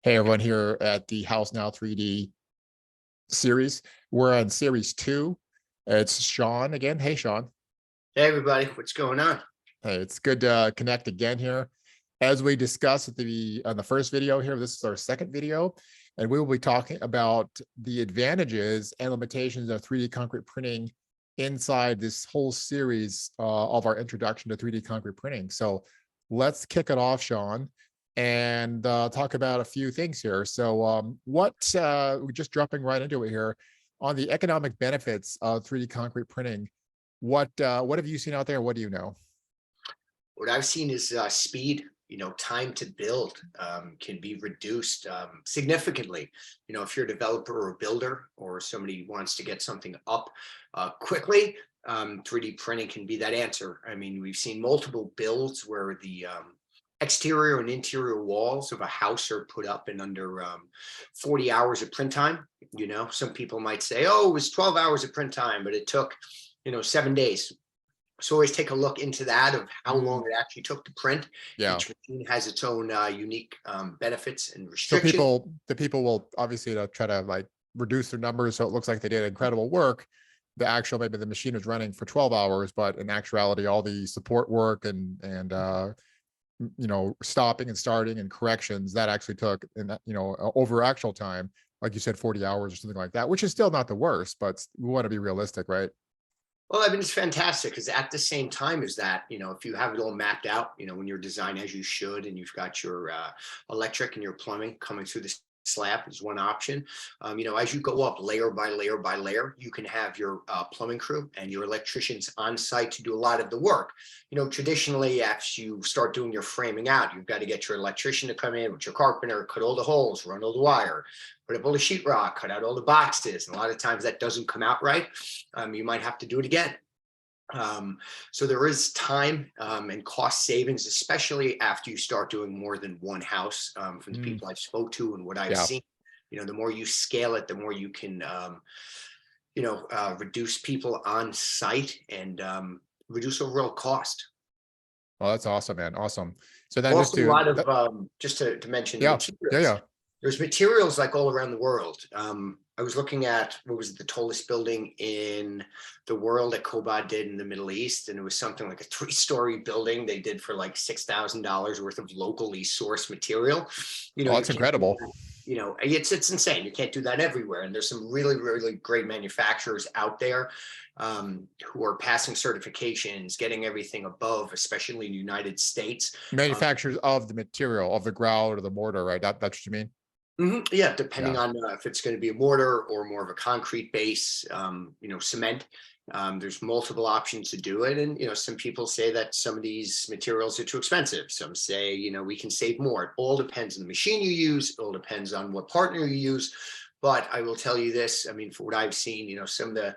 Hey everyone, here at the House Now 3D series. We're on series 2. It's Sean again. Hey Sean. Hey everybody, what's going on? Hey, it's good to connect again here. As we discussed at the on the first video here, this is our second video, and we will be talking about the advantages and limitations of 3D concrete printing inside this whole series of our introduction to 3D concrete printing. So let's kick it off, Sean, and talk about a few things here. So just jumping right into it here, on the economic benefits of 3D concrete printing, what have you seen out there? What do you know? What I've seen is speed. Time to build can be reduced significantly. If you're a developer or a builder or somebody wants to get something up quickly, 3D printing can be that answer. I mean, we've seen multiple builds where the exterior and interior walls of a house are put up in under 40 hours of print time. Some people might say, oh, it was 12 hours of print time, but it took 7 days. So always take a look into that of how long it actually took to print. Yeah. Each machine has its own unique benefits and So restrictions. the people will obviously try to like reduce their numbers so it looks like they did incredible work. The actual, maybe the machine was running for 12 hours, but in actuality, all the support work and stopping and starting and corrections that actually took over actual time, like you said, 40 hours or something like that, which is still not the worst, but we want to be realistic, right? Well, I mean, it's fantastic because at the same time as that, if you have it all mapped out, when you're designed as you should, and you've got your electric and your plumbing coming through the slab is one option. As you go up layer by layer by layer, you can have your plumbing crew and your electricians on site to do a lot of the work. Traditionally, after you start doing your framing out, you've got to get your electrician to come in with your carpenter, cut all the holes, run all the wire, put up all the sheetrock, cut out all the boxes. And a lot of times that doesn't come out right. You might have to do it again. So there is time and cost savings, especially after you start doing more than one house. From the people I've spoke to and what I've Yeah. seen, the more you scale it, the more you can, reduce people on site and reduce overall cost. Oh, that's awesome, man. Awesome. So then Also, a lot of just to mention yeah, materials. yeah. There's materials like all around the world. I was looking at what was the tallest building in the world that Cobalt did in the Middle East, and it was something like a 3-story building they did for like $6,000 worth of locally sourced material. Oh, You that's can't do incredible. that. It's insane. You can't do that everywhere, and there's some really really great manufacturers out there who are passing certifications, getting everything above, especially in the United States. Manufacturers of the material, of the grout or the mortar, right? That's what you mean? Yeah, depending Yeah. on if it's going to be a mortar or more of a concrete base, cement. There's multiple options to do it, and some people say that some of these materials are too expensive. Some say we can save more. It all depends on the machine you use. It all depends on what partner you use. But I will tell you this: I mean, for what I've seen, some of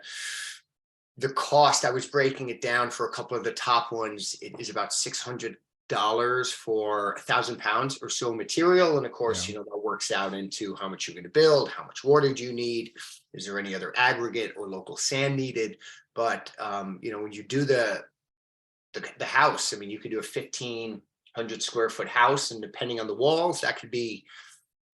the cost, I was breaking it down for a couple of the top ones. It is about $600 for 1,000 pounds or so material. And of course, Yeah. that works out into how much you're going to build, how much water do you need, is there any other aggregate or local sand needed. But when you do the house, I mean, you could do a 1,500 square foot house, and depending on the walls, that could be,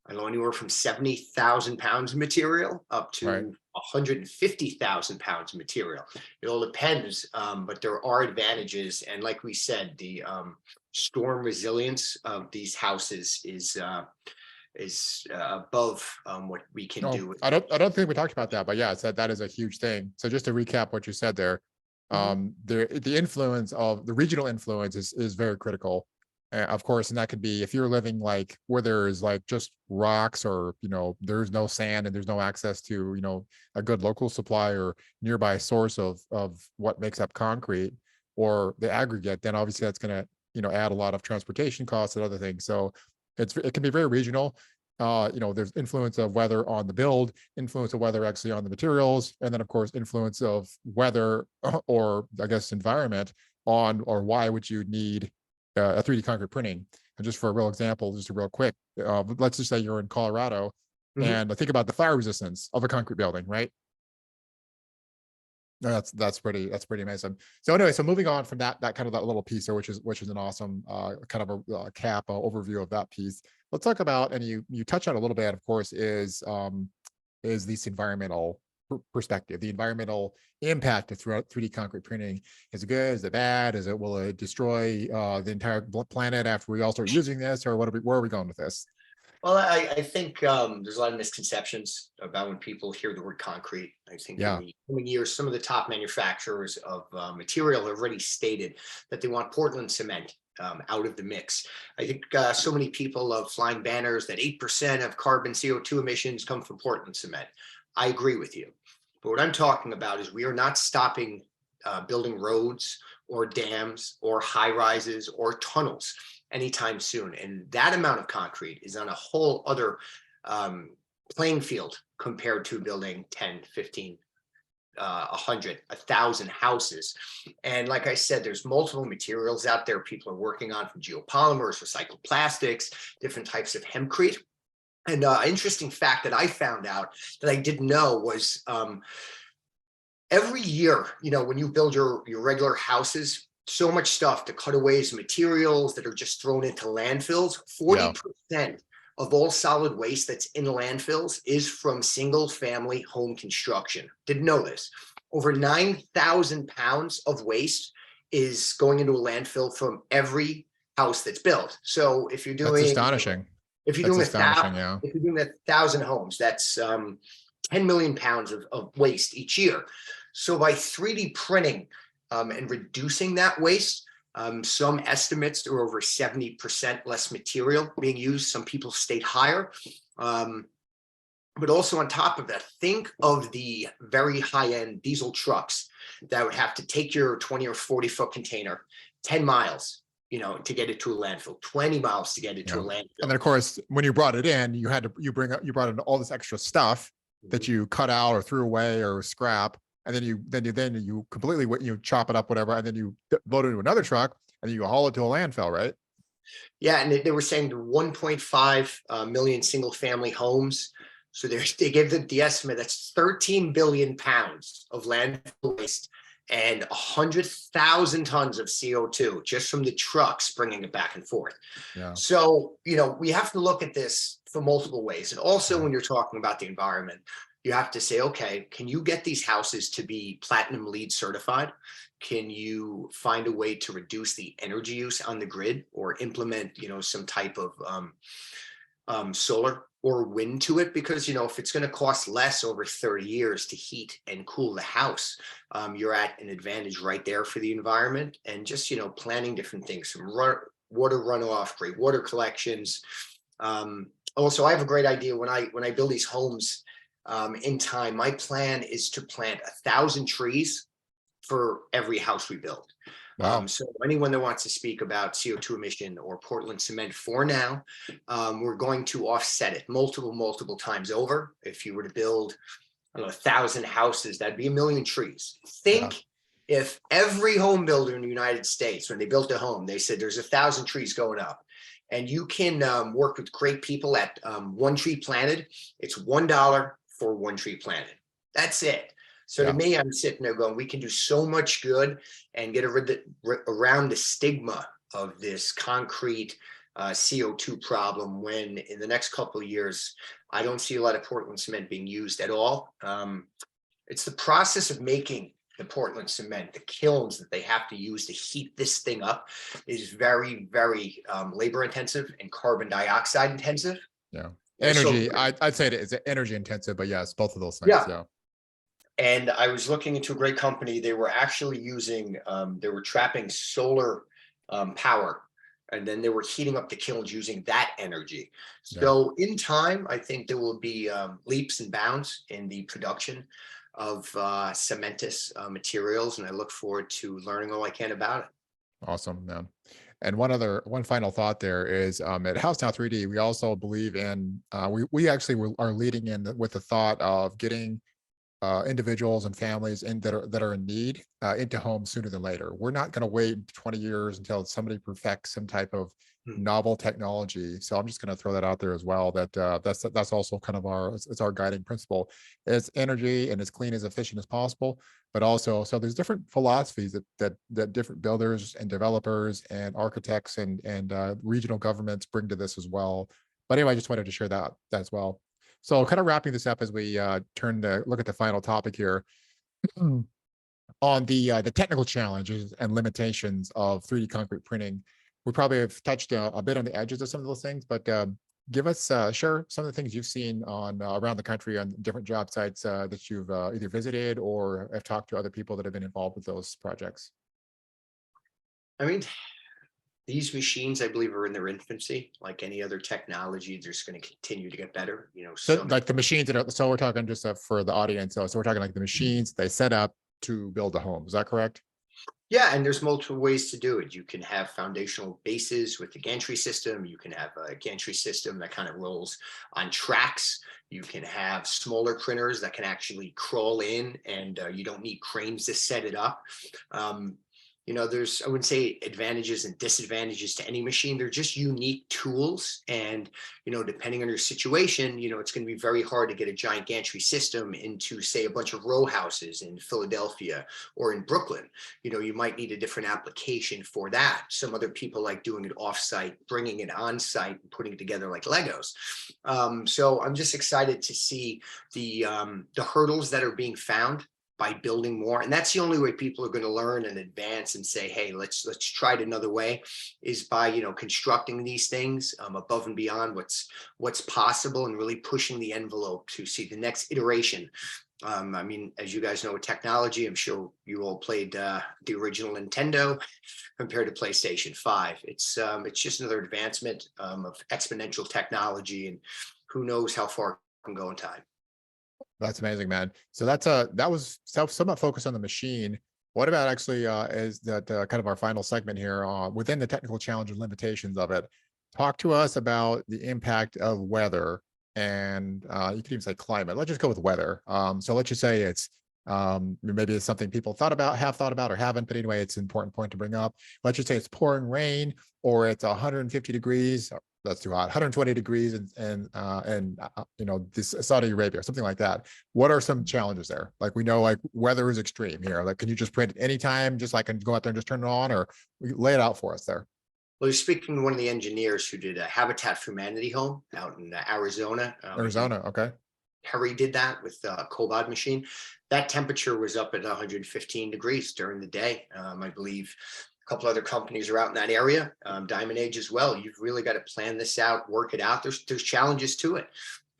I don't know, anywhere from 70,000 pounds of material up Right. to 150,000 pounds of material. It all depends, but there are advantages. And like we said, the storm resilience of these houses is above what we can No, do. I don't think we talked about that, but yeah, that is a huge thing. So just to recap what you said there, Mhm. the influence of the regional influence is very critical. Of course, and that could be if you're living like where there is like just rocks, or there's no sand and there's no access to a good local supply or nearby source of what makes up concrete or the aggregate, then obviously that's going to add a lot of transportation costs and other things. So it can be very regional. There's influence of weather on the build, influence of weather actually on the materials, and then of course influence of weather or I guess environment on, or why would you need a 3D concrete printing. And just for a real example, just a real quick, let's just say you're in Colorado, Mhm. and think about the fire resistance of a concrete building, right? No, that's pretty amazing. So anyway, so moving on from that kind of that little piece there, which is an awesome kind of a cap overview of that piece. Let's talk about, and you touched on it a little bit, of course, is this environmental perspective, the environmental impact of throughout 3D concrete printing. Is it good? Is it bad? Is it will it destroy the entire planet after we all start using this, or where are we going with this? Well, I think there's a lot of misconceptions about when people hear the word concrete. I think in Yeah, the coming years, some of the top manufacturers of material have already stated that they want Portland cement out of the mix. I think so many people love flying banners that 8% of carbon CO2 emissions come from Portland cement. I agree with you. But what I'm talking about is we are not stopping building roads or dams or high rises or tunnels anytime soon. And that amount of concrete is on a whole other playing field compared to building 10, 15, 100, 1,000 houses. And like I said, there's multiple materials out there people are working on, from geopolymers, recycled plastics, different types of hempcrete. And an interesting fact that I found out that I didn't know was every year, when you build your regular houses, so much stuff, the cutaways, materials that are just thrown into landfills, yeah. 40% of all solid waste that's in landfills is from single family home construction. Didn't know this. Over 9,000 pounds of waste is going into a landfill from every house that's built. So if you're That's doing, astonishing. if you're That's doing astonishing. Yeah. if you're doing 1,000 homes, that's 10 million pounds of waste each year. So by 3D printing and reducing that waste, some estimates are over 70% less material being used. Some people state higher. But also on top of that, think of the very high-end diesel trucks that would have to take your 20 or 40-foot container 10 miles, to get it to a landfill, 20 miles to get it to Yeah. a And landfill. then of course, when you brought it in, you brought in all this extra stuff that Mhm. you cut out or threw away or scrap. And then you completely you chop it up, whatever, and then you load it into another truck and then you haul it to a landfill, right? Yeah, and they were saying the 1.5 million single family homes. So they gave the estimate that's 13 billion pounds of landfill waste and 100,000 tons of CO2 just from the trucks bringing it back and forth. Yeah. So, we have to look at this for multiple ways. And also, Yeah. when you're talking about the environment, you have to say, okay, can you get these houses to be platinum LEED certified? Can you find a way to reduce the energy use on the grid, or implement, some type of solar or wind to it? Because, if it's going to cost less over 30 years to heat and cool the house, you're at an advantage right there for the environment. And just, planning different things, from water runoff, great water collections. Also, I have a great idea when I build these homes in time. My plan is to plant 1,000 trees for every house we build. Wow. So anyone that wants to speak about CO2 emission or Portland cement, for now, we're going to offset it multiple times over. If you were to build, I don't know, 1,000 houses, that'd be 1 million trees. Yeah. Think if every home builder in the United States, when they built a home, they said there's 1,000 trees going up, and you can work with great people at one tree planted. It's $1 for one tree planted. That's it. So to Yeah. me, I'm sitting there going, we can do so much good and get around the stigma of this concrete CO2 problem, when in the next couple of years, I don't see a lot of Portland cement being used at all. It's the process of making the Portland cement, the kilns that they have to use to heat this thing up, is very, very labor intensive and carbon dioxide intensive. Yeah. So Energy. I'd say it's energy intensive, but yes, both of those things. yeah, Yeah. and I was looking into a great company. They were actually using, they were trapping solar power, and then they were heating up the kilns using that energy. Yeah. So in time, I think there will be leaps and bounds in the production of cementous materials, and I look forward to learning all I can about it. Awesome, man. And one final thought there is at House Now 3D, we also believe in we actually are leading in with the thought of getting individuals and families that are in need into homes sooner than later. We're not going to wait 20 years until somebody perfects some type of Mm. novel technology. So I'm just going to throw that out there as well. That that's also kind of it's our guiding principle. It's energy and as clean as efficient as possible, but also so there's different philosophies that different builders and developers and architects and regional governments bring to this as well. But anyway, I just wanted to share that as well. So kind of wrapping this up as we turn to look at the final topic here on the technical challenges and limitations of 3D concrete printing. We probably have touched a bit on the edges of some of those things, but give us share some of the things you've seen on around the country on different job sites that you've either visited or have talked to other people that have been involved with those projects. I mean, these machines, I believe, are in their infancy. Like any other technology, they're just going to continue to get better. You know, So so like the machines that are, so we're talking just for the audience. So we're talking like the machines they set up to build a home. Is that correct? yeah, and there's multiple ways to do it. You can have foundational bases with the gantry system. You can have a gantry system that kind of rolls on tracks. You can have smaller printers that can actually crawl in, and you don't need cranes to set it up. Um, you know, there's, I wouldn't say advantages and disadvantages to any machine. They're just unique tools. And, you know, depending on your situation, you know, it's going to be very hard to get a giant gantry system into, say, a bunch of row houses in Philadelphia or in Brooklyn. You know, you might need a different application for that. Some other people like doing it offsite, bringing it on site and putting it together like Legos. So I'm just excited to see the hurdles that are being found by building more. And that's the only way people are going to learn and advance and say, hey, let's try it another way, is by, you know, constructing these things above and beyond what's possible and really pushing the envelope to see the next iteration. I mean, as you guys know, with technology, I'm sure you all played the original Nintendo compared to PlayStation 5. It's just another advancement of exponential technology, and who knows how far it can go in time. That's amazing, man. So that was somewhat focused on the machine. What about actually is that kind of our final segment here within the technical challenge and limitations of it? Talk to us about the impact of weather and you could even say climate. Let's just go with weather. So let's just say it's maybe it's something people have thought about or haven't, but anyway, it's an important point to bring up. Let's just say it's pouring rain or it's 150 degrees. That's too hot. 120 degrees and you know, this Saudi Arabia or something like that. What are some challenges there? Like we know like weather is extreme here. Like can you just print anytime, just like and go out there and just turn it on, or lay it out for us there? Well, speaking to one of the engineers who did a Habitat for Humanity home out in Arizona. Arizona, okay. Harry did that with a Cobalt machine. That temperature was up at 115 degrees during the day. I believe a couple other companies are out in that area, Diamond Age as well. You've really got to plan this out, work it out. There's challenges to it.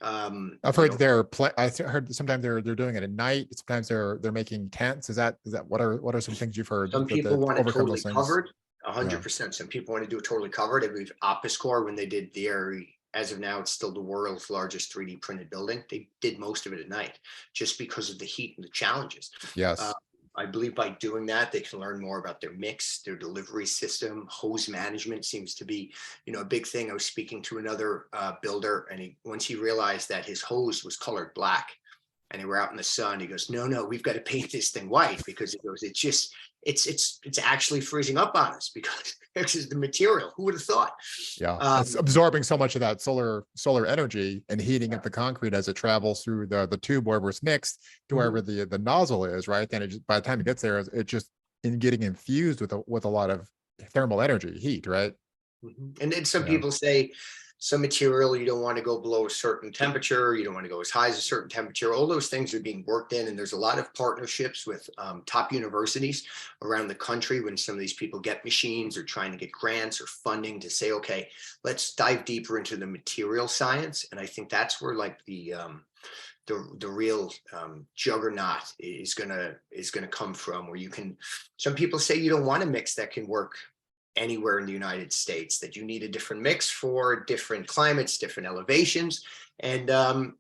I've heard heard sometimes they're doing it at night. Sometimes they're making tents. Is that what are some things you've heard Some that people want it overcome totally those things? covered, Yeah. 100%. Some people want to do it totally covered. I believe Opuscore, when they did the area, as of now, it's still the world's largest 3D printed building. They did most of it at night just because of the heat and the challenges. Uh, Yes. I believe by doing that, they can learn more about their mix, their delivery system. Hose management seems to be, you know, a big thing. I was speaking to another builder, and once he realized that his hose was colored black, and they were out in the sun, he goes, no, we've got to paint this thing white, because it goes, it's actually freezing up on us because this is the material. Who would have thought? Yeah, it's Um, absorbing so much of that solar energy and heating up the concrete as it travels through the tube wherever it's mixed to wherever the nozzle is, right? Then it just, by the time it gets there, it just in getting infused with a lot of thermal energy, heat, right? And then some Yeah. people say some material, you don't want to go below a certain temperature, you don't want to go as high as a certain temperature. All those things are being worked in, and there's a lot of partnerships with top universities around the country. When some of these people get machines or trying to get grants or funding to say, okay, let's dive deeper into the material science. And I think that's where like the real juggernaut is gonna come from, where you can, some people say you don't want a mix that can work anywhere in the United States, that you need a different mix for different climates, different elevations. And,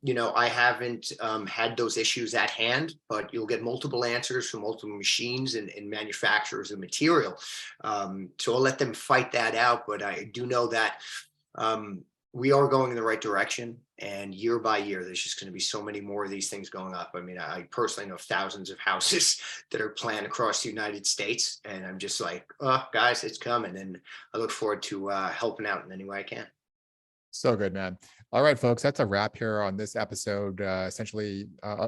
you know, I haven't had those issues at hand, but you'll get multiple answers from multiple machines and manufacturers of material. So I'll let them fight that out. But I do know that we are going in the right direction. And year by year, there's just going to be so many more of these things going up. I mean, I personally know thousands of houses that are planned across the United States. And I'm just like, oh, guys, it's coming. And I look forward to helping out in any way I can. So good, man. All right, folks, that's a wrap here on this episode. Essentially,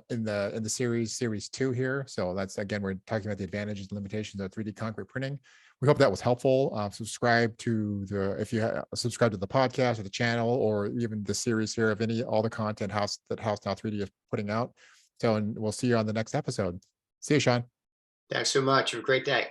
in the series two here. So that's again, we're talking about the advantages and limitations of 3D concrete printing. We hope that was helpful. Subscribe to the if you subscribe to the podcast or the channel or even the series here of all the content House Now 3D is putting out. So, and we'll see you on the next episode. See you, Sean. Thanks so much. Have a great day.